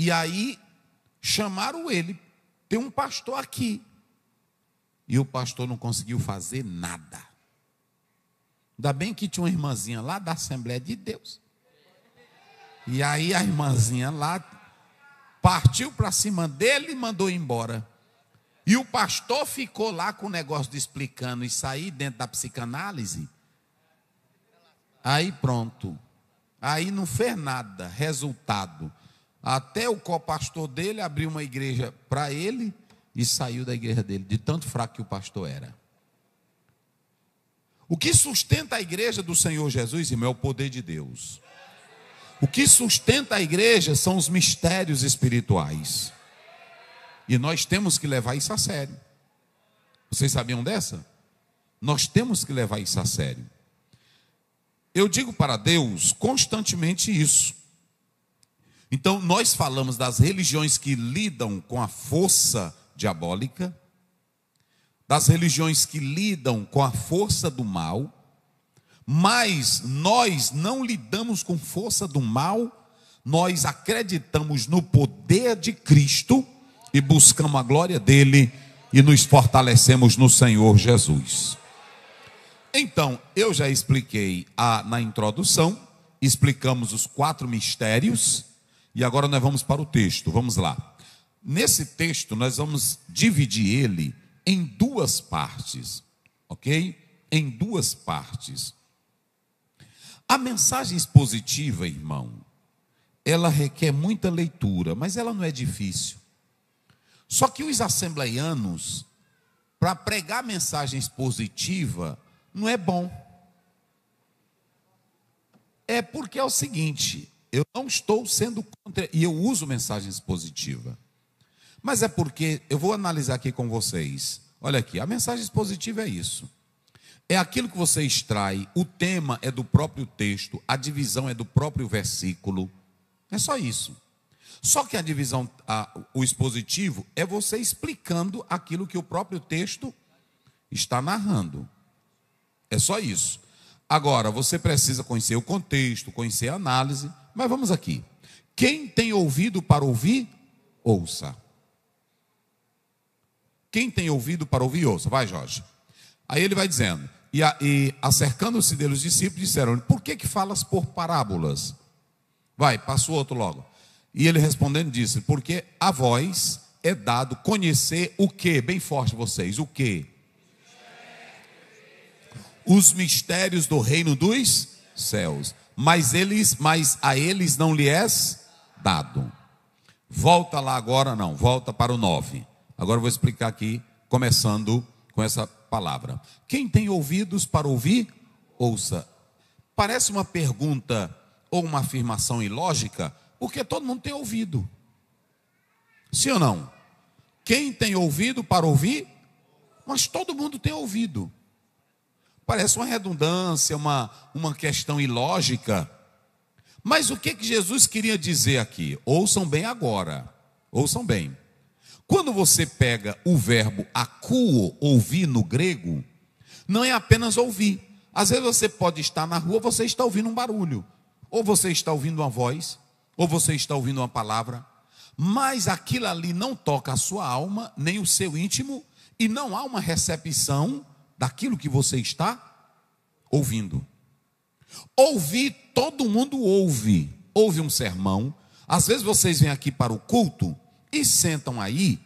E aí chamaram ele, tem um pastor aqui. E o pastor não conseguiu fazer nada. Ainda bem que tinha uma irmãzinha lá da Assembleia de Deus. E aí a irmãzinha lá partiu para cima dele e mandou embora. E o pastor ficou lá com o negócio de explicando isso aí dentro da psicanálise. Aí pronto. Aí não fez nada. Resultado. Até o copastor dele abriu uma igreja para ele e saiu da igreja dele, de tanto fraco que o pastor era. O que sustenta a igreja do Senhor Jesus, irmão, é o poder de Deus. O que sustenta a igreja são os mistérios espirituais. E nós temos que levar isso a sério. Vocês sabiam dessa? Nós temos que levar isso a sério. Eu digo para Deus constantemente isso. Então, nós falamos das religiões que lidam com a força diabólica, das religiões que lidam com a força do mal, mas nós não lidamos com força do mal, nós acreditamos no poder de Cristo e buscamos a glória dele e nos fortalecemos no Senhor Jesus. Então, eu já expliquei na introdução, explicamos os 4 mistérios, e agora nós vamos para o texto, vamos lá. Nesse texto, nós vamos dividir ele em 2 partes, ok? Em 2 partes. A mensagem expositiva, irmão, ela requer muita leitura, mas ela não é difícil. Só que os assembleianos, para pregar a mensagem expositiva, não é bom. É porque é o seguinte, eu não estou sendo contra, e eu uso mensagem expositiva. Mas é porque, eu vou analisar aqui com vocês. Olha aqui, a mensagem expositiva é isso. É aquilo que você extrai, o tema é do próprio texto, a divisão é do próprio versículo. É só isso. Só que a divisão, o expositivo, é você explicando aquilo que o próprio texto está narrando. É só isso. Agora, você precisa conhecer o contexto, conhecer a análise. Mas vamos aqui. Quem tem ouvido para ouvir, ouça. Quem tem ouvido para ouvir, ouça. Vai, Jorge. Aí ele vai dizendo. E acercando-se dele os discípulos, disseram: por que falas por parábolas? Vai, passa o outro logo. E ele respondendo disse: porque a vós é dado conhecer o quê? Bem forte vocês, o quê? Os mistérios do reino dos céus. Mas a eles não lhe és dado. Volta lá agora, não, volta para o 9. Agora eu vou explicar aqui, começando com essa palavra. Quem tem ouvidos para ouvir, ouça. Parece uma pergunta ou uma afirmação ilógica, porque todo mundo tem ouvido. Sim ou não? Quem tem ouvido para ouvir, mas todo mundo tem ouvido. Parece uma redundância, uma questão ilógica. Mas o que Jesus queria dizer aqui? Ouçam bem agora. Ouçam bem. Quando você pega o verbo akouo, ouvir no grego, não é apenas ouvir. Às vezes você pode estar na rua, você está ouvindo um barulho. Ou você está ouvindo uma voz, ou você está ouvindo uma palavra. Mas aquilo ali não toca a sua alma, nem o seu íntimo, e não há uma recepção daquilo que você está ouvindo. Ouvir, todo mundo ouve. Ouve um sermão. Às vezes vocês vêm aqui para o culto e sentam aí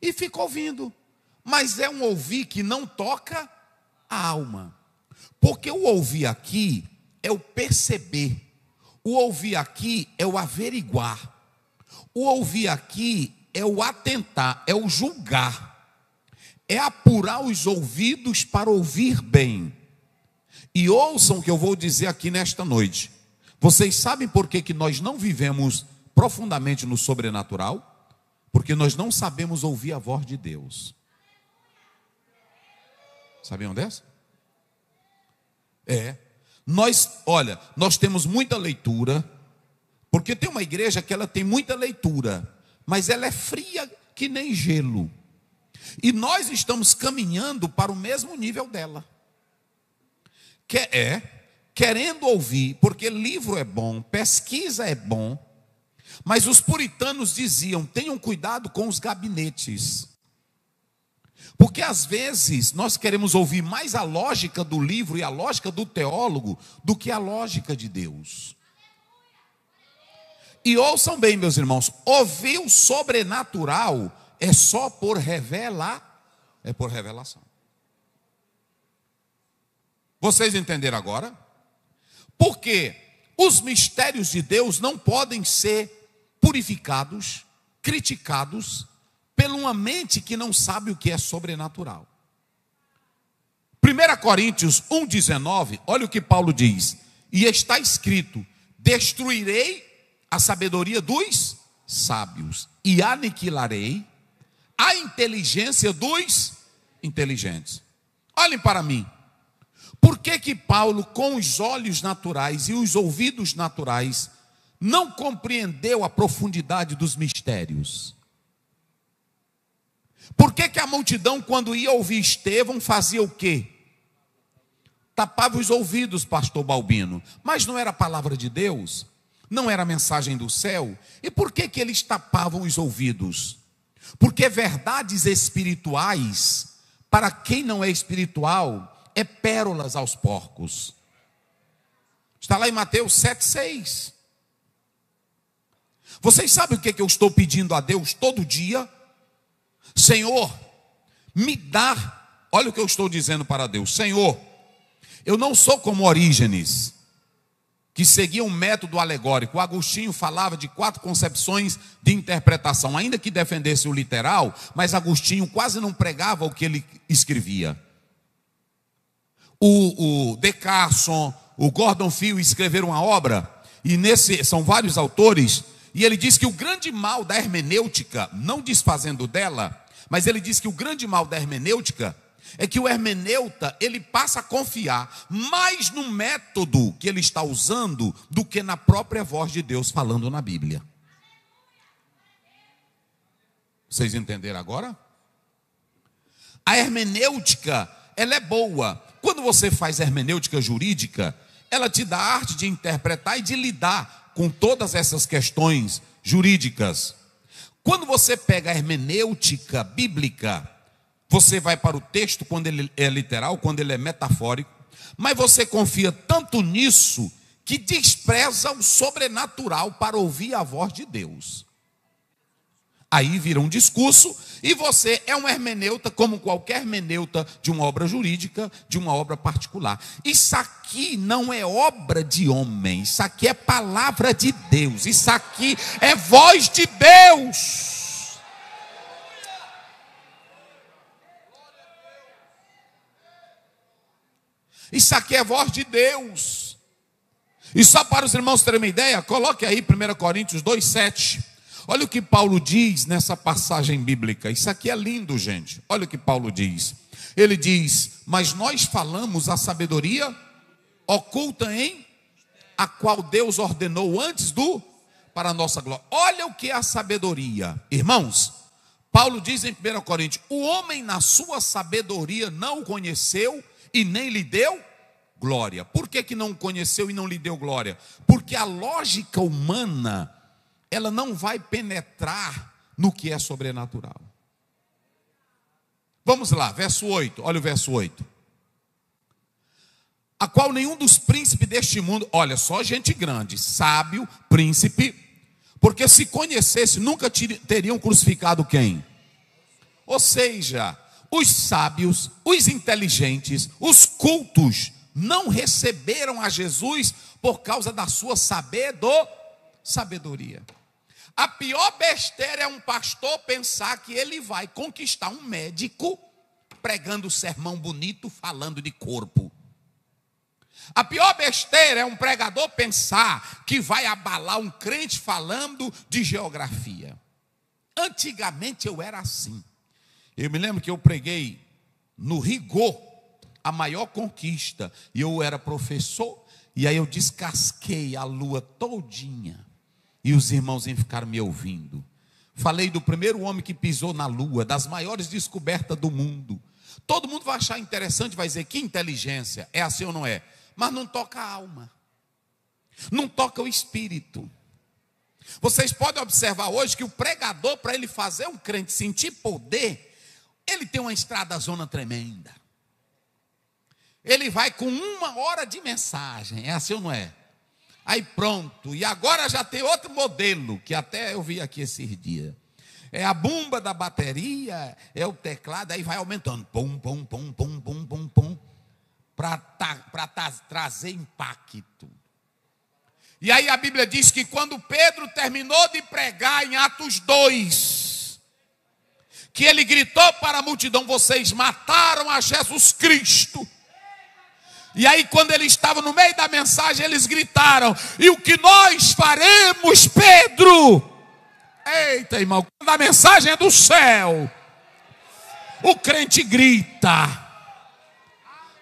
e ficam ouvindo. Mas é um ouvir que não toca a alma. Porque o ouvir aqui é o perceber. O ouvir aqui é o averiguar. O ouvir aqui é o atentar, é o julgar. É apurar os ouvidos para ouvir bem. E ouçam o que eu vou dizer aqui nesta noite. Vocês sabem por que nós não vivemos profundamente no sobrenatural? Porque nós não sabemos ouvir a voz de Deus. Sabiam dessa? Nós temos muita leitura, porque tem uma igreja que ela tem muita leitura, mas ela é fria que nem gelo. E nós estamos caminhando para o mesmo nível dela. Querendo ouvir, porque livro é bom, pesquisa é bom, Mas os puritanos diziam: tenham cuidado com os gabinetes. Porque às vezes nós queremos ouvir mais a lógica do livro e a lógica do teólogo do que a lógica de Deus. E ouçam bem, meus irmãos, ouvir o sobrenatural é só por é por revelação. Vocês entenderam agora? Porque os mistérios de Deus não podem ser purificados, criticados, por uma mente que não sabe o que é sobrenatural. 1 Coríntios 1,19, olha o que Paulo diz: e está escrito: destruirei a sabedoria dos sábios e aniquilarei a inteligência dos inteligentes. Olhem para mim. Por que Paulo, com os olhos naturais e os ouvidos naturais, não compreendeu a profundidade dos mistérios? Por que a multidão, quando ia ouvir Estevão, fazia o quê? Tapava os ouvidos, pastor Balbino. Mas não era a palavra de Deus? Não era a mensagem do céu? E por que eles tapavam os ouvidos? Porque verdades espirituais, para quem não é espiritual, é pérolas aos porcos. Está lá em Mateus 7,6. Vocês sabem o que eu estou pedindo a Deus todo dia? Senhor, me dá. Olha o que eu estou dizendo para Deus: Senhor, eu não sou como Orígenes, que seguia um método alegórico. O Agostinho falava de 4 concepções de interpretação, ainda que defendesse o literal, mas Agostinho quase não pregava o que ele escrevia. O De Carson, o Gordon Fee escreveram uma obra, e são vários autores, e ele diz que o grande mal da hermenêutica, não desfazendo dela, mas ele diz que o grande mal da hermenêutica é que o hermeneuta, ele passa a confiar mais no método que ele está usando do que na própria voz de Deus falando na Bíblia. Vocês entenderam agora? A hermenêutica, ela é boa. Quando você faz hermenêutica jurídica, ela te dá a arte de interpretar e de lidar com todas essas questões jurídicas. Quando você pega a hermenêutica bíblica, você vai para o texto quando ele é literal, quando ele é metafórico, mas você confia tanto nisso que despreza o sobrenatural para ouvir a voz de Deus. Aí vira um discurso e você é um hermeneuta como qualquer hermeneuta de uma obra jurídica, de uma obra particular. Isso aqui não é obra de homem, isso aqui é palavra de Deus, isso aqui é voz de Deus. Isso aqui é voz de Deus. E só para os irmãos terem uma ideia, coloque aí 1 Coríntios 2,7. Olha o que Paulo diz nessa passagem bíblica. Isso aqui é lindo, gente. Olha o que Paulo diz. Ele diz: mas nós falamos a sabedoria oculta em a qual Deus ordenou antes para a nossa glória. Olha o que é a sabedoria. Irmãos, Paulo diz em 1 Coríntios: o homem na sua sabedoria não o conheceu e nem lhe deu glória. Por que não o conheceu e não lhe deu glória? Porque a lógica humana, ela não vai penetrar no que é sobrenatural. Vamos lá, verso 8, olha o verso 8. A qual nenhum dos príncipes deste mundo, olha, só gente grande, sábio, príncipe, porque se conhecesse, nunca teriam crucificado quem? Ou seja, os sábios, os inteligentes, os cultos, não receberam a Jesus por causa da sua sabedoria. A pior besteira é um pastor pensar que ele vai conquistar um médico pregando sermão bonito, falando de corpo. A pior besteira é um pregador pensar que vai abalar um crente falando de geografia. Antigamente eu era assim. Eu me lembro que eu preguei no Rigor, a maior conquista, e eu era professor, e aí eu descasquei a lua todinha. E os irmãos ficaram me ouvindo. Falei do primeiro homem que pisou na lua, das maiores descobertas do mundo. Todo mundo vai achar interessante, vai dizer: que inteligência, é assim ou não é? Mas não toca a alma, não toca o espírito. Vocês podem observar hoje que o pregador, para ele fazer um crente sentir poder, ele tem uma estradazona tremenda. Ele vai com 1 hora de mensagem, é assim ou não é? Aí pronto, e agora já tem outro modelo, que até eu vi aqui esses dias. É a bomba da bateria, é o teclado, aí vai aumentando. Pum, pum, pum, pum, pum, pum, pum. Para trazer impacto. E aí a Bíblia diz que quando Pedro terminou de pregar em Atos 2, que ele gritou para a multidão: vocês mataram a Jesus Cristo. E aí quando ele estava no meio da mensagem, eles gritaram: e o que nós faremos, Pedro? Eita, irmão, quando a mensagem é do céu, o crente grita.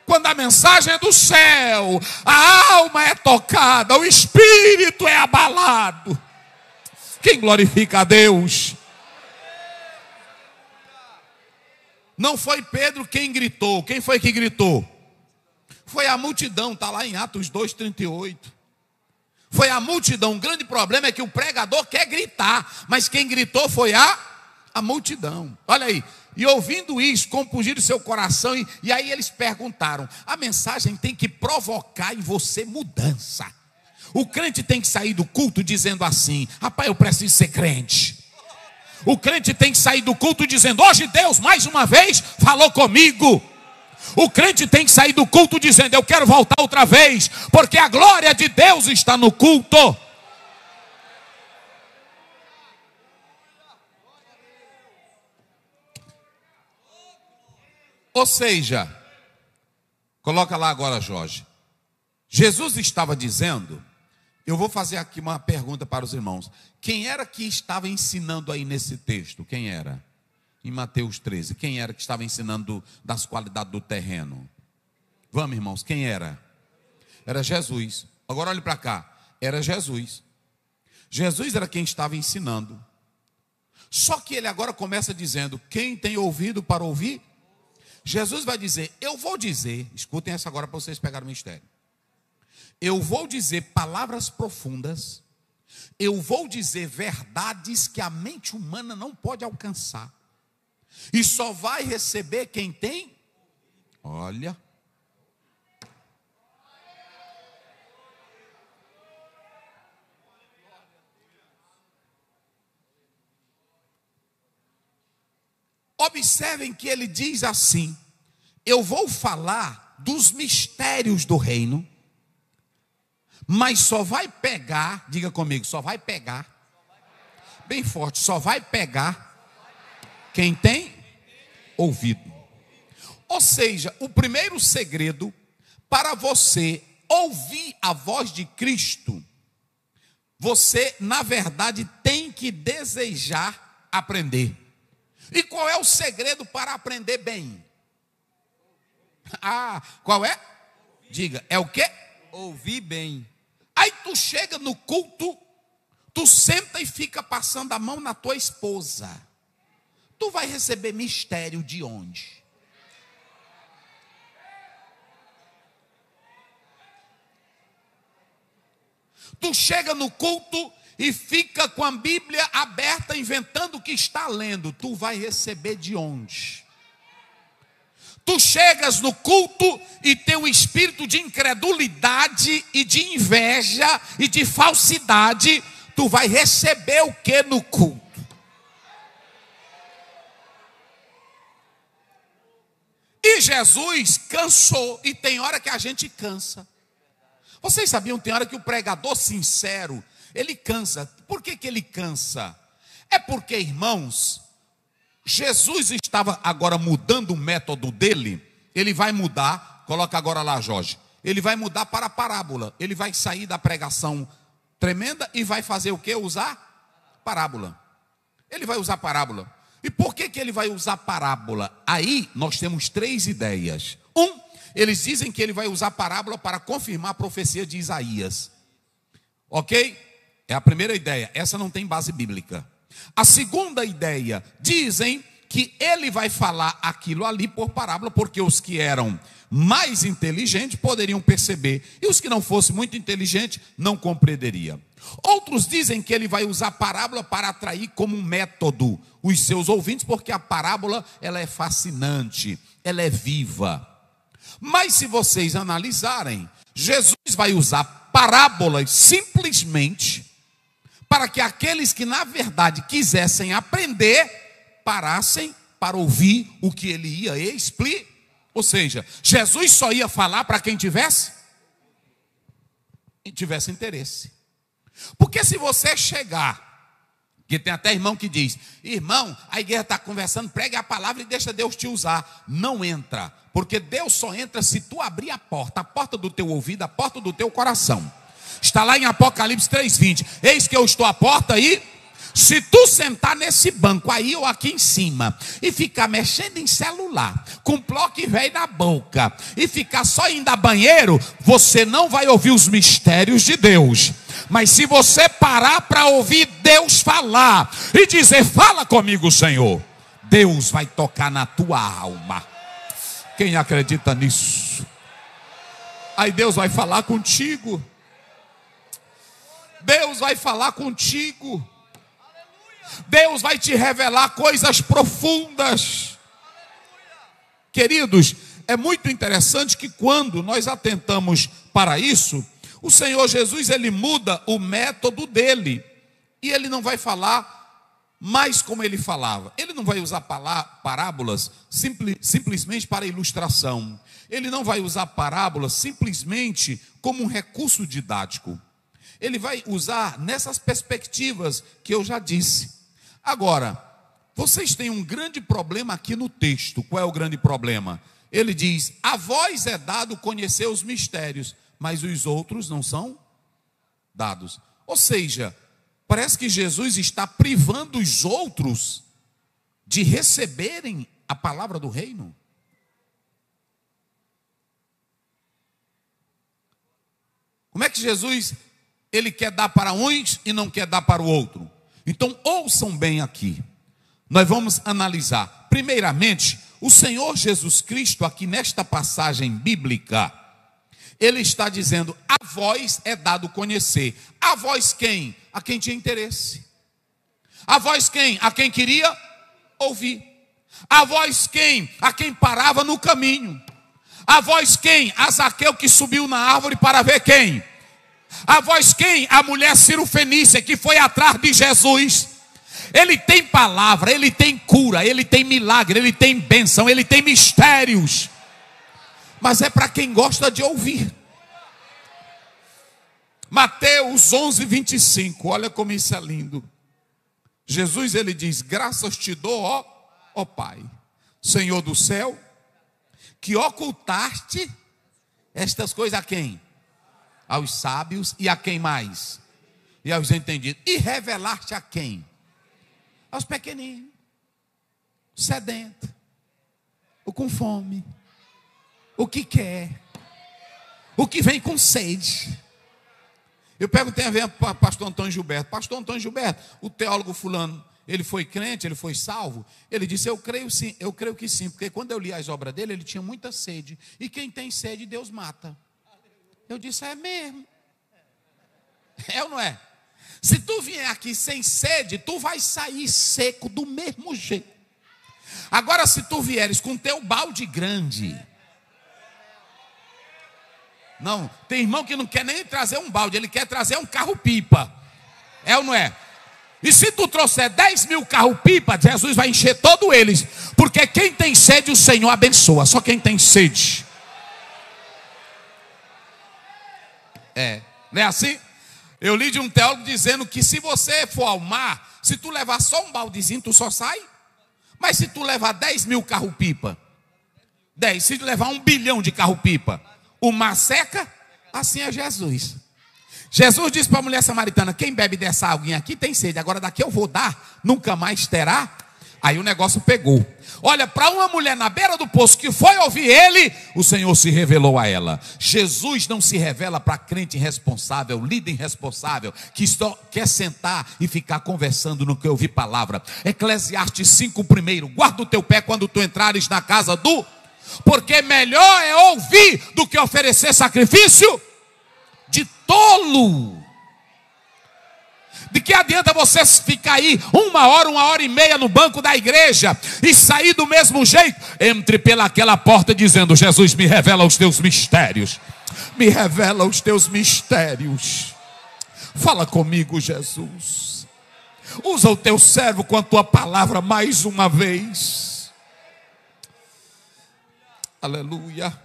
Quando a mensagem é do céu, a alma é tocada, o espírito é abalado. Quem glorifica a Deus? Não foi Pedro quem gritou. Quem foi que gritou? Foi a multidão, está lá em Atos 2:38. Foi a multidão. O grande problema é que o pregador quer gritar, mas quem gritou foi a multidão. Olha aí. E ouvindo isso, compungiram seu coração, e aí eles perguntaram: a mensagem tem que provocar em você mudança. O crente tem que sair do culto dizendo assim: rapaz, eu preciso ser crente. O crente tem que sair do culto dizendo: hoje Deus mais uma vez falou comigo. O crente tem que sair do culto dizendo: eu quero voltar outra vez, porque a glória de Deus está no culto. Ou seja, coloca lá agora, Jorge. Jesus estava dizendo, eu vou fazer aqui uma pergunta para os irmãos. Quem era que estava ensinando aí nesse texto? Quem era? Em Mateus 13. Quem era que estava ensinando das qualidades do terreno? Vamos, irmãos, quem era? Era Jesus. Agora olhe para cá. Era Jesus. Jesus era quem estava ensinando. Só que ele agora começa dizendo: quem tem ouvido para ouvir? Jesus vai dizer: eu vou dizer, escutem essa agora para vocês pegarem o mistério. Eu vou dizer palavras profundas, eu vou dizer verdades que a mente humana não pode alcançar. E só vai receber quem tem, olha. Observem que ele diz assim: eu vou falar dos mistérios do reino, mas só vai pegar, diga comigo, só vai pegar, bem forte, só vai pegar quem tem ouvido. Ou seja, o primeiro segredo para você ouvir a voz de Cristo, você, na verdade, tem que desejar aprender. E qual é o segredo para aprender bem? Qual é? Diga, é o quê? Ouvir bem. Aí tu chega no culto, tu senta e fica passando a mão na tua esposa. Tu vai receber mistério de onde? Tu chega no culto e fica com a Bíblia aberta, inventando o que está lendo. Tu vai receber de onde? Tu chegas no culto e tem um espírito de incredulidade e de inveja e de falsidade. Tu vai receber o que no culto? E Jesus cansou, e tem hora que a gente cansa. Vocês sabiam, tem hora que o pregador sincero, ele cansa. Por que ele cansa? É porque, irmãos, Jesus estava agora mudando o método dele. Ele vai mudar, coloca agora lá, Jorge. Ele vai mudar para a parábola. Ele vai sair da pregação tremenda e vai fazer o quê? Usar parábola. Ele vai usar parábola. E por que ele vai usar parábola? Aí nós temos 3 ideias. Eles dizem que ele vai usar parábola para confirmar a profecia de Isaías. Ok? É a primeira ideia. Essa não tem base bíblica. A segunda ideia, dizem que ele vai falar aquilo ali por parábola, porque os que eram mais inteligentes poderiam perceber, e os que não fossem muito inteligentes não compreenderiam. Outros dizem que ele vai usar parábola para atrair como um método os seus ouvintes, porque a parábola ela é fascinante, ela é viva. Mas se vocês analisarem, Jesus vai usar parábolas simplesmente para que aqueles que na verdade quisessem aprender, parassem para ouvir o que ele ia explicar. Ou seja, Jesus só ia falar para quem tivesse interesse. Porque se você chegar, que tem até irmão que diz, irmão, a igreja está conversando, pregue a palavra e deixa Deus te usar. Não entra, porque Deus só entra se tu abrir a porta do teu ouvido, a porta do teu coração. Está lá em Apocalipse 3:20, eis que eu estou à porta e se tu sentar nesse banco aí ou aqui em cima e ficar mexendo em celular, com bloco velho na boca e ficar só indo a banheiro, você não vai ouvir os mistérios de Deus. Mas se você parar para ouvir Deus falar e dizer, fala comigo, Senhor, Deus vai tocar na tua alma. Quem acredita nisso? Aí Deus vai falar contigo. Deus vai falar contigo. Deus vai te revelar coisas profundas. Queridos, é muito interessante que quando nós atentamos para isso, o Senhor Jesus, ele muda o método dele. E ele não vai falar mais como ele falava. Ele não vai usar parábolas simplesmente para ilustração. Ele não vai usar parábolas simplesmente como um recurso didático. Ele vai usar nessas perspectivas que eu já disse. Agora, vocês têm um grande problema aqui no texto. Qual é o grande problema? Ele diz, a vós é dado conhecer os mistérios, mas os outros não são dados. Ou seja, parece que Jesus está privando os outros de receberem a palavra do reino. Como é que Jesus, ele quer dar para uns e não quer dar para o outro? Então ouçam bem aqui. Nós vamos analisar. Primeiramente, o Senhor Jesus Cristo, aqui nesta passagem bíblica, ele está dizendo, a vós é dado conhecer. A vós quem? A quem tinha interesse. A vós quem? A quem queria ouvir. A vós quem? A quem parava no caminho. A vós quem? A Zaqueu que subiu na árvore para ver quem? A vós quem? A mulher Cirofenícia que foi atrás de Jesus. Ele tem palavra, ele tem cura, ele tem milagre, ele tem bênção, ele tem mistérios. Mas é para quem gosta de ouvir. Mateus 11:25, olha como isso é lindo. Jesus, ele diz, graças te dou, ó Pai, Senhor do céu, que ocultaste estas coisas a quem? Aos sábios e a quem mais? E aos entendidos. E revelaste a quem? Aos pequeninos, sedento, o com fome, o que quer, o que vem com sede. Eu perguntei a ver para o pastor Antônio Gilberto. Pastor Antônio Gilberto, o teólogo fulano, ele foi crente, ele foi salvo? Ele disse, eu creio sim, eu creio que sim, porque quando eu li as obras dele, ele tinha muita sede. E quem tem sede, Deus mata. Eu disse, é mesmo. É ou não é? Se tu vier aqui sem sede, tu vai sair seco do mesmo jeito. Agora, se tu vieres com teu balde grande... Não, tem irmão que não quer nem trazer um balde, ele quer trazer um carro-pipa. É ou não é? E se tu trouxer 10 mil carro-pipa, Jesus vai encher todos eles. Porque quem tem sede, o Senhor abençoa. Só quem tem sede. Não é assim? Eu li de um teólogo dizendo que se você for ao mar, se tu levar só um baldezinho, tu só sai. Mas se tu levar 10 mil carro-pipa, 10, se tu levar 1 bilhão de carro-pipa, o mar seca, assim é Jesus. Jesus disse para a mulher samaritana, quem bebe dessa aguinha aqui tem sede, agora daqui eu vou dar, nunca mais terá. Aí o negócio pegou. Olha, para uma mulher na beira do poço que foi ouvir ele, o Senhor se revelou a ela. Jesus não se revela para crente irresponsável, líder irresponsável, que só quer sentar e ficar conversando no que ouvir palavra. Eclesiastes 5:1, guarda o teu pé quando tu entrares na casa do... Porque melhor é ouvir do que oferecer sacrifício de tolo. De que adianta você ficar aí 1 hora e meia no banco da igreja e sair do mesmo jeito? Entre pelaquela porta dizendo: Jesus, me revela os teus mistérios. Me revela os teus mistérios. Fala comigo, Jesus. Usa o teu servo com a tua palavra mais uma vez. Aleluia.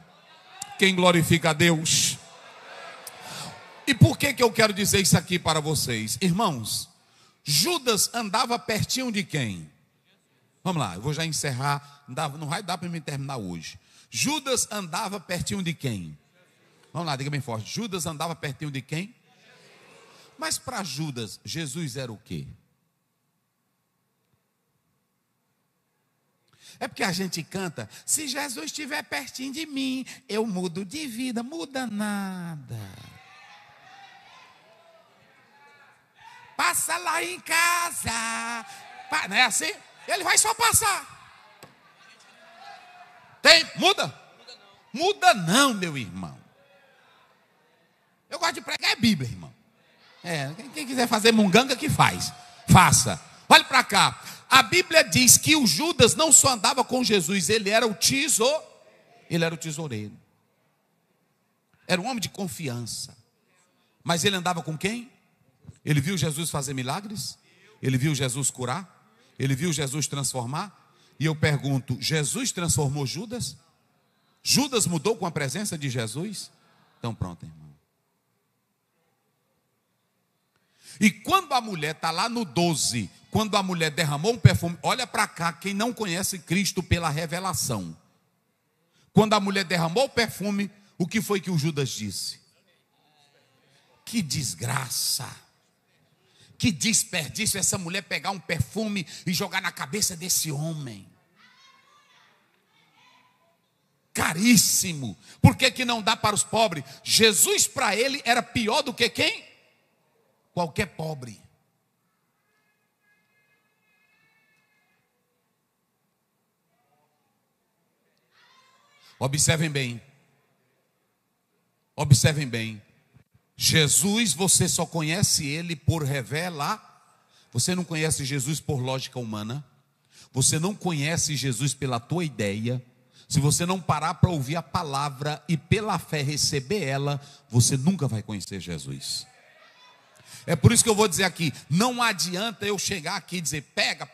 Quem glorifica a Deus? E por que eu quero dizer isso aqui para vocês? Irmãos, Judas andava pertinho de quem? Vamos lá, eu vou já encerrar. Não vai dar para me terminar hoje. Judas andava pertinho de quem? Vamos lá, diga bem forte. Judas andava pertinho de quem? Mas para Judas, Jesus era o quê? É porque a gente canta: se Jesus estiver pertinho de mim, eu mudo de vida. Muda nada. Passa lá em casa. Não é assim? Ele vai só passar. Muda? Muda não, meu irmão. Eu gosto de pregar é Bíblia, irmão. Quem quiser fazer munganga que faça. Olhe para cá. A Bíblia diz que o Judas não só andava com Jesus, ele era o tesoureiro. Era um homem de confiança. Mas ele andava com quem? Ele viu Jesus fazer milagres? Ele viu Jesus curar? Ele viu Jesus transformar? E eu pergunto: Jesus transformou Judas? Judas mudou com a presença de Jesus? Então pronto, irmão. E quando a mulher está lá no 12, quando a mulher derramou um perfume, olha para cá, quem não conhece Cristo pela revelação. Quando a mulher derramou o perfume, o que foi que o Judas disse? Que desgraça, que desperdício essa mulher pegar um perfume e jogar na cabeça desse homem. Caríssimo. Por que não dá para os pobres? Jesus para ele era pior do que quem? Qualquer pobre. Observem bem. Observem bem. Jesus, você só conhece ele por revelar. Você não conhece Jesus por lógica humana. Você não conhece Jesus pela tua ideia. Se você não parar para ouvir a palavra e pela fé receber ela, você nunca vai conhecer Jesus. É por isso que eu vou dizer aqui: não adianta eu chegar aqui e dizer: pega,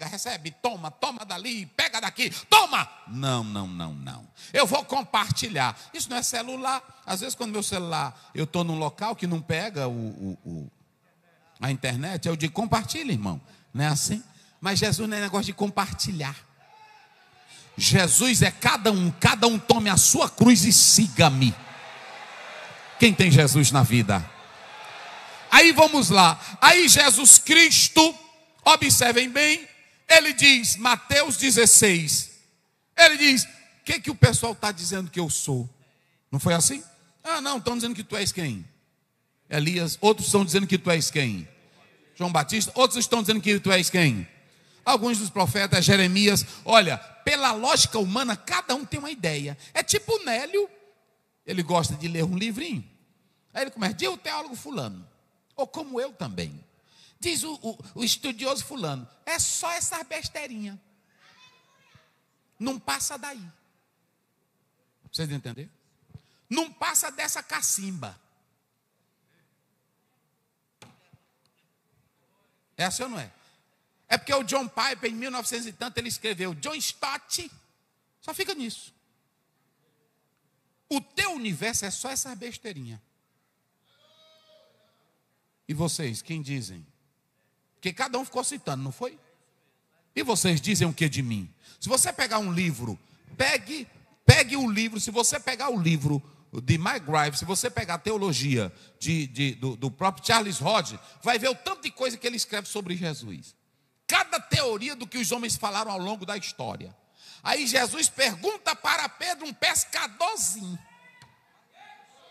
recebe, toma dali, pega daqui, toma. Não. Eu vou compartilhar. Isso não é celular. Às vezes quando meu celular, eu estou num local que não pega a internet, eu digo: compartilha, irmão. Não é assim? Mas Jesus não é negócio de compartilhar. Jesus é cada um tome a sua cruz e siga-me. Quem tem Jesus na vida? Aí vamos lá. Aí Jesus Cristo, observem bem, ele diz, Mateus 16, ele diz: o que o pessoal está dizendo que eu sou? Não foi assim? Não, estão dizendo que tu és quem? Elias. Outros estão dizendo que tu és quem? João Batista. Outros estão dizendo que tu és quem? Alguns dos profetas, Jeremias. Olha, pela lógica humana, cada um tem uma ideia. É tipo o Nélio, ele gosta de ler um livrinho. Aí ele começa: diz o teólogo fulano, ou como eu também, diz o estudioso fulano, é só essa besteirinha, não passa daí. Vocês entenderam? Não passa dessa cacimba. É assim ou não é? É porque o John Piper, em 1900 e tanto, ele escreveu: John Stott, só fica nisso. O teu universo é só essa besteirinha. E vocês, quem dizem? Porque cada um ficou citando, não foi? E vocês dizem o que de mim? Se você pegar um livro, pegue o livro. Se você pegar o livro de Mike Grive, se você pegar a teologia do próprio Charles Hodge, vai ver o tanto de coisa que ele escreve sobre Jesus. Cada teoria do que os homens falaram ao longo da história. Aí Jesus pergunta para Pedro, um pescadorzinho: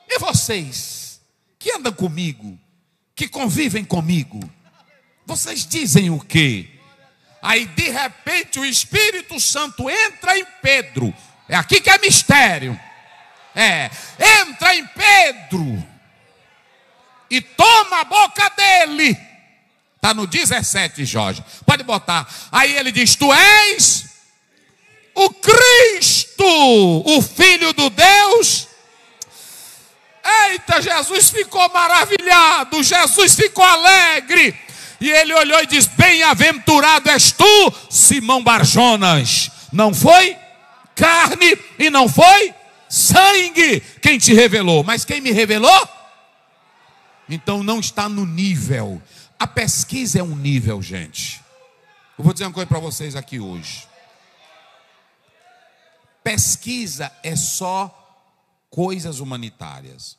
e vocês, que andam comigo, que convivem comigo, vocês dizem o quê? Aí de repente o Espírito Santo entra em Pedro. É aqui que é mistério. Entra em Pedro e toma a boca dele. Está no 17, Jorge. Pode botar. Aí ele diz: tu és o Cristo, o Filho do Deus. Eita, Jesus ficou maravilhado. Jesus ficou alegre. E ele olhou e disse: bem-aventurado és tu, Simão Barjonas. Não foi carne e não foi sangue quem te revelou, mas quem me revelou? Então não está no nível. A pesquisa é um nível, gente. Eu vou dizer uma coisa para vocês aqui hoje. Pesquisa é só coisas humanitárias.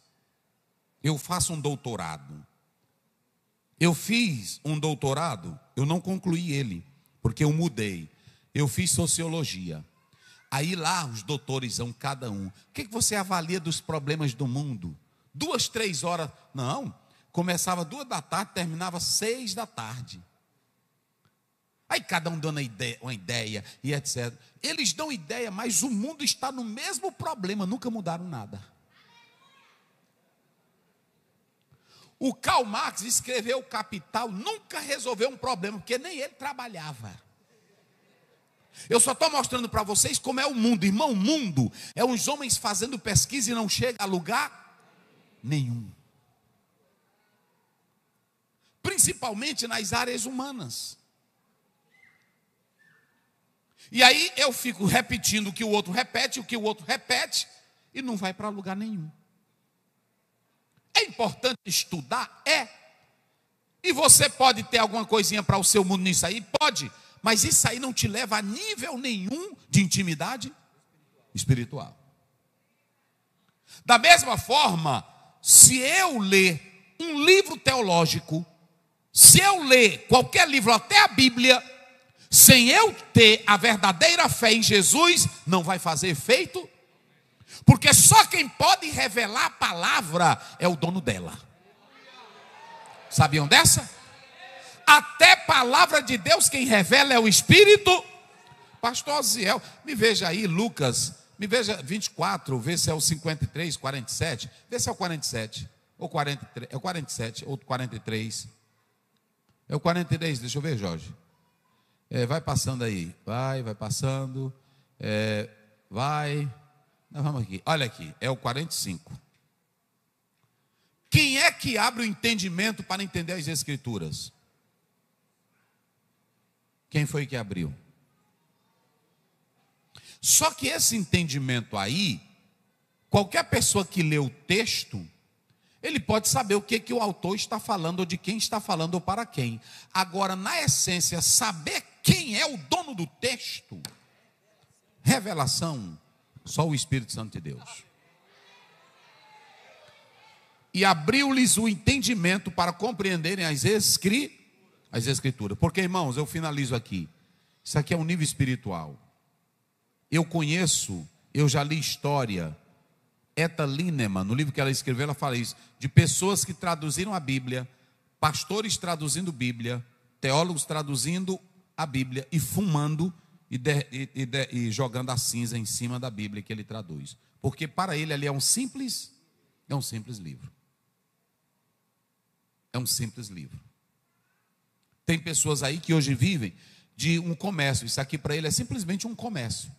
Eu faço um doutorado. Eu fiz um doutorado, eu não concluí ele, porque eu mudei. Eu fiz sociologia. Aí lá os doutores são cada um. O que você avalia dos problemas do mundo? 2, 3 horas? Não. Começava 2 da tarde, terminava 6 da tarde. Aí cada um dando uma ideia e etc. Eles dão ideia, mas o mundo está no mesmo problema, nunca mudaram nada. O Karl Marx escreveu o Capital, nunca resolveu um problema, porque nem ele trabalhava. Eu só estou mostrando para vocês como é o mundo. Irmão, o mundo é uns homens fazendo pesquisa e não chega a lugar nenhum. Principalmente nas áreas humanas. E aí eu fico repetindo o que o outro repete, e não vai para lugar nenhum. É importante estudar? É. E você pode ter alguma coisinha para o seu mundo nisso aí? Pode. Mas isso aí não te leva a nível nenhum de intimidade espiritual. Da mesma forma, se eu ler um livro teológico, se eu ler qualquer livro, até a Bíblia, sem eu ter a verdadeira fé em Jesus, não vai fazer efeito. Porque só quem pode revelar a palavra é o dono dela. Sabiam dessa? Até palavra de Deus quem revela é o Espírito. Pastor Oziel, me veja aí Lucas, me veja 24, vê se é o 53, 47, vê se é o 47, ou 43, é o 47, ou 43. É o 43, deixa eu ver, Jorge. Vai passando aí, vai passando, vai... Nós vamos aqui, olha aqui, é o 45. Quem é que abre o entendimento para entender as Escrituras? Quem foi que abriu? Só que esse entendimento aí, qualquer pessoa que lê o texto, ele pode saber o que o autor está falando, ou de quem está falando, ou para quem. Agora, na essência, saber quem é o dono do texto, revelação, só o Espírito Santo de Deus. E abriu-lhes o entendimento para compreenderem as Escrituras. Porque, irmãos, eu finalizo aqui. Isso aqui é um nível espiritual. Eu conheço, eu já li história. Etta Linnemann, no livro que ela escreveu, ela fala isso. De pessoas que traduziram a Bíblia, pastores traduzindo Bíblia, teólogos traduzindo a Bíblia e fumando e jogando a cinza em cima da Bíblia que ele traduz. Porque para ele ali é um simples livro. É um simples livro. Tem pessoas aí que hoje vivem de um comércio. Isso aqui para ele é simplesmente um comércio.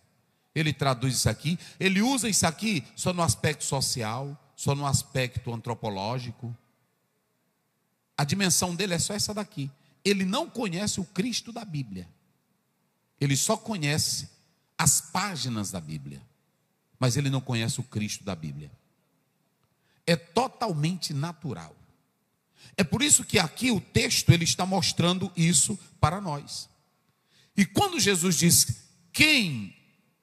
Ele traduz isso aqui, ele usa isso aqui só no aspecto social, só no aspecto antropológico. A dimensão dele é só essa daqui. Ele não conhece o Cristo da Bíblia. Ele só conhece as páginas da Bíblia. Mas ele não conhece o Cristo da Bíblia. É totalmente natural. É por isso que aqui o texto ele está mostrando isso para nós. E quando Jesus diz: quem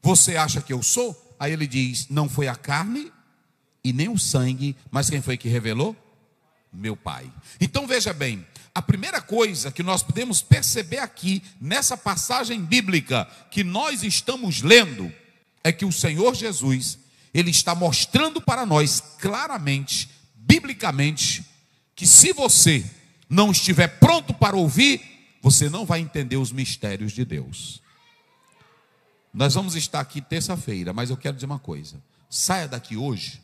você acha que eu sou? Aí ele diz: não foi a carne e nem o sangue, mas quem foi que revelou? Meu Pai. Então veja bem, a primeira coisa que nós podemos perceber aqui nessa passagem bíblica que nós estamos lendo é que o Senhor Jesus, ele está mostrando para nós claramente, biblicamente, que se você não estiver pronto para ouvir, você não vai entender os mistérios de Deus. Nós vamos estar aqui terça-feira, mas eu quero dizer uma coisa. Saia daqui hoje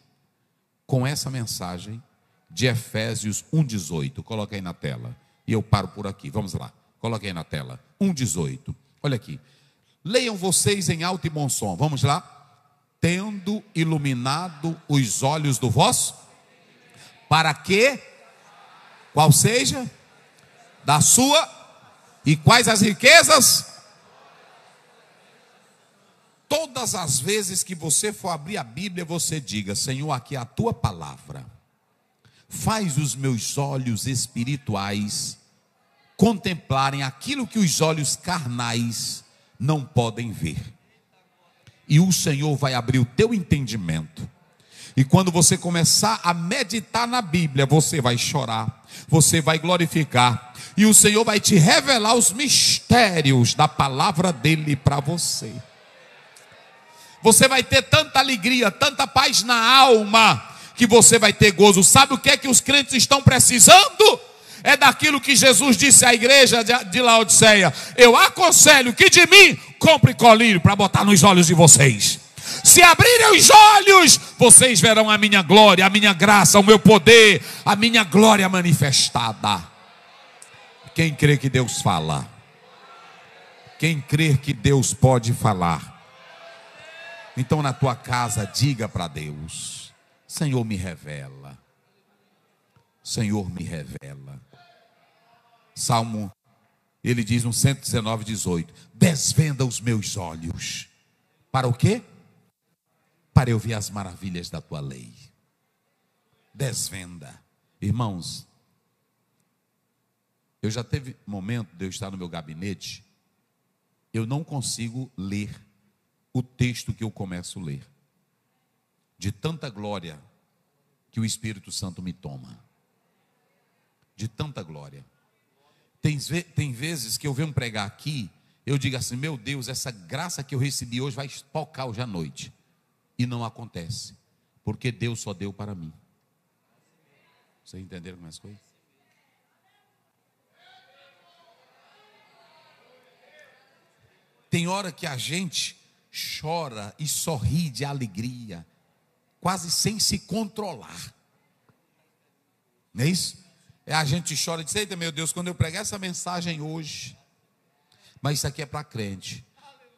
com essa mensagem de Efésios 1:18. Coloca aí na tela. E eu paro por aqui. Vamos lá. Coloca aí na tela. 1:18. Olha aqui. Leiam vocês em alto e bom som. Vamos lá. Tendo iluminado os olhos do vosso, para que, qual seja, da sua, e quais as riquezas? Todas as vezes que você for abrir a Bíblia, você diga: Senhor, aqui é a tua palavra. Faz os meus olhos espirituais contemplarem aquilo que os olhos carnais não podem ver. E o Senhor vai abrir o teu entendimento. E quando você começar a meditar na Bíblia, você vai chorar, você vai glorificar, e o Senhor vai te revelar os mistérios da palavra dele para você. Você vai ter tanta alegria, tanta paz na alma, que você vai ter gozo. Sabe o que é que os crentes estão precisando? É daquilo que Jesus disse à igreja de Laodiceia: eu aconselho que de mim compre colírio para botar nos olhos de vocês. Se abrirem os olhos, vocês verão a minha glória, a minha graça, o meu poder, a minha glória manifestada. Quem crê que Deus fala? Quem crê que Deus pode falar? Então na tua casa diga para Deus: Senhor, me revela. Senhor, me revela. Salmo, ele diz no 119:18: desvenda os meus olhos. Para o quê? Para eu ver as maravilhas da tua lei. Desvenda. Irmãos, eu já teve momento de eu estar no meu gabinete, eu não consigo ler o texto que eu começo a ler, de tanta glória que o Espírito Santo me toma, de tanta glória. Tem vezes que eu venho pregar aqui, eu digo assim: meu Deus, essa graça que eu recebi hoje vai tocar hoje à noite. E não acontece, porque Deus só deu para mim. Vocês entenderam como é as coisas? Tem hora que a gente chora e sorri de alegria, quase sem se controlar. Não é isso? A gente chora e diz: eita, meu Deus, quando eu pregar essa mensagem hoje. Mas isso aqui é para crente.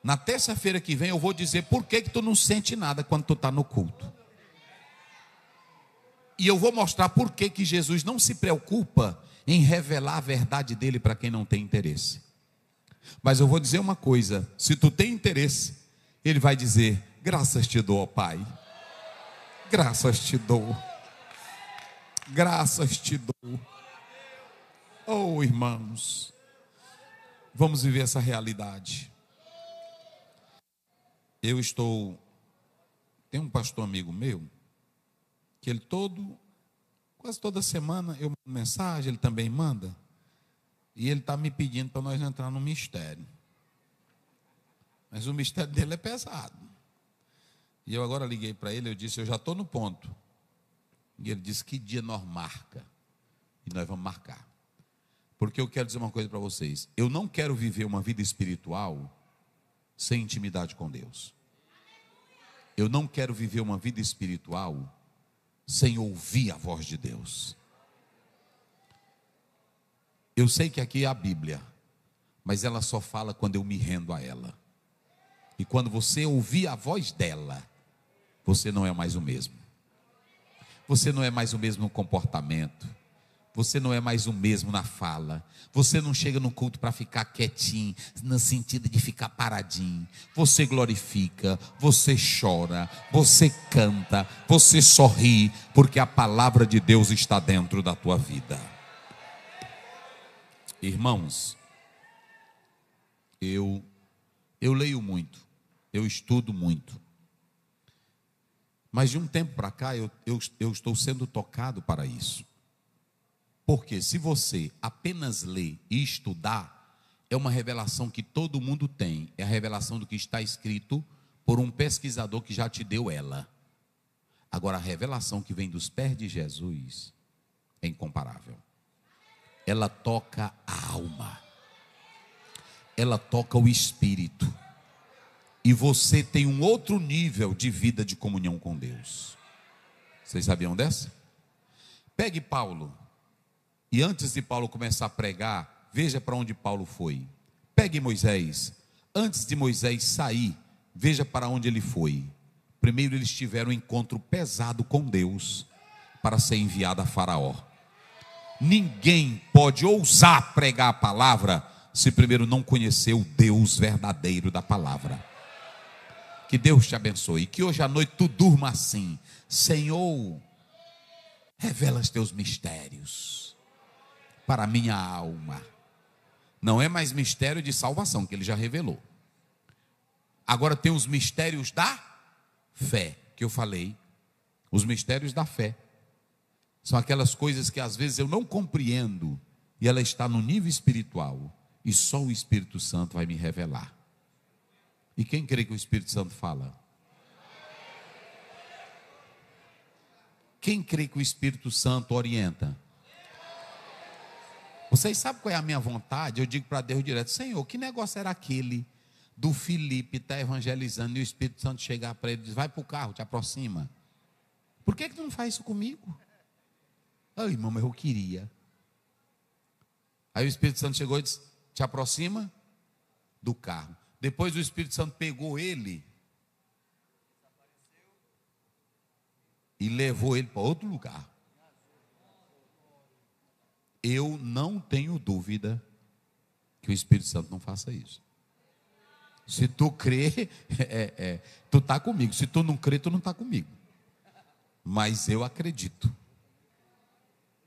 Na terça-feira que vem eu vou dizer por que tu não sente nada quando tu está no culto. E eu vou mostrar por que Jesus não se preocupa em revelar a verdade dele para quem não tem interesse. Mas eu vou dizer uma coisa: se tu tem interesse, ele vai dizer: graças te dou, ó Pai. Graças te dou. Graças te dou. Oh, irmãos, vamos viver essa realidade. Tem um pastor amigo meu, que ele quase toda semana eu mando mensagem, ele também manda, e ele está me pedindo para nós entrar no mistério. Mas o mistério dele é pesado. E eu agora liguei para ele, eu disse: eu já estou no ponto. E ele disse: que dia nós marca? E nós vamos marcar. Porque eu quero dizer uma coisa para vocês: eu não quero viver uma vida espiritual sem intimidade com Deus. Eu não quero viver uma vida espiritual sem ouvir a voz de Deus. Eu sei que aqui é a Bíblia, mas ela só fala quando eu me rendo a ela. E quando você ouvir a voz dela, você não é mais o mesmo. Você não é mais o mesmo no comportamento. Você não é mais o mesmo na fala. Você não chega no culto para ficar quietinho, no sentido de ficar paradinho. Você glorifica, você chora, você canta, você sorri, porque a palavra de Deus está dentro da tua vida. Irmãos, eu leio muito, eu estudo muito. Mas de um tempo para cá eu estou sendo tocado para isso. Porque se você apenas ler e estudar, é uma revelação que todo mundo tem. É a revelação do que está escrito por um pesquisador que já te deu ela. Agora, a revelação que vem dos pés de Jesus é incomparável. Ela toca a alma. Ela toca o espírito. E você tem um outro nível de vida de comunhão com Deus. Vocês sabiam dessa? Pegue Paulo. E antes de Paulo começar a pregar, veja para onde Paulo foi. Pegue Moisés. Antes de Moisés sair, veja para onde ele foi. Primeiro eles tiveram um encontro pesado com Deus para ser enviado a Faraó. Ninguém pode ousar pregar a palavra se primeiro não conhecer o Deus verdadeiro da palavra. Que Deus te abençoe. Que hoje à noite tu durma assim: Senhor, revela os teus mistérios para a minha alma. Não é mais mistério de salvação, que ele já revelou. Agora tem os mistérios da fé, que eu falei. Os mistérios da fé são aquelas coisas que às vezes eu não compreendo, e ela está no nível espiritual, e só o Espírito Santo vai me revelar. E quem crê que o Espírito Santo fala? Quem crê que o Espírito Santo orienta? Vocês sabem qual é a minha vontade? Eu digo para Deus direto: Senhor, que negócio era aquele do Filipe estar evangelizando e o Espírito Santo chegar para ele e diz: vai para o carro, te aproxima. Por que tu não faz isso comigo? Ai, irmão, mas eu queria. Aí o Espírito Santo chegou e disse: te aproxima do carro. Depois o Espírito Santo pegou ele e levou ele para outro lugar. Eu não tenho dúvida que o Espírito Santo não faça isso. Se tu crê, tu está comigo. Se tu não crê, tu não está comigo. Mas eu acredito.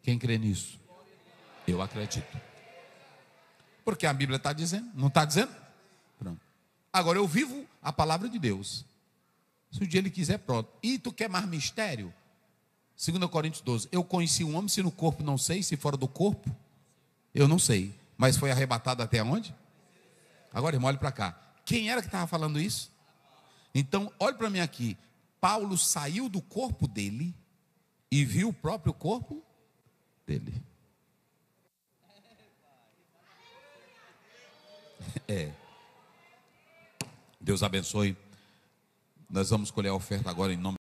Quem crê nisso? Eu acredito. Porque a Bíblia está dizendo. Não está dizendo? Pronto. Agora eu vivo a palavra de Deus. Se o dia ele quiser, pronto. E tu quer mais mistério? 2 Coríntios 12. Eu conheci um homem, se no corpo não sei, se fora do corpo, eu não sei. Mas foi arrebatado até onde? Agora, irmão, olhe para cá. Quem era que estava falando isso? Então, olhe para mim aqui. Paulo saiu do corpo dele e viu o próprio corpo dele. Deus abençoe. Nós vamos colher a oferta agora em nome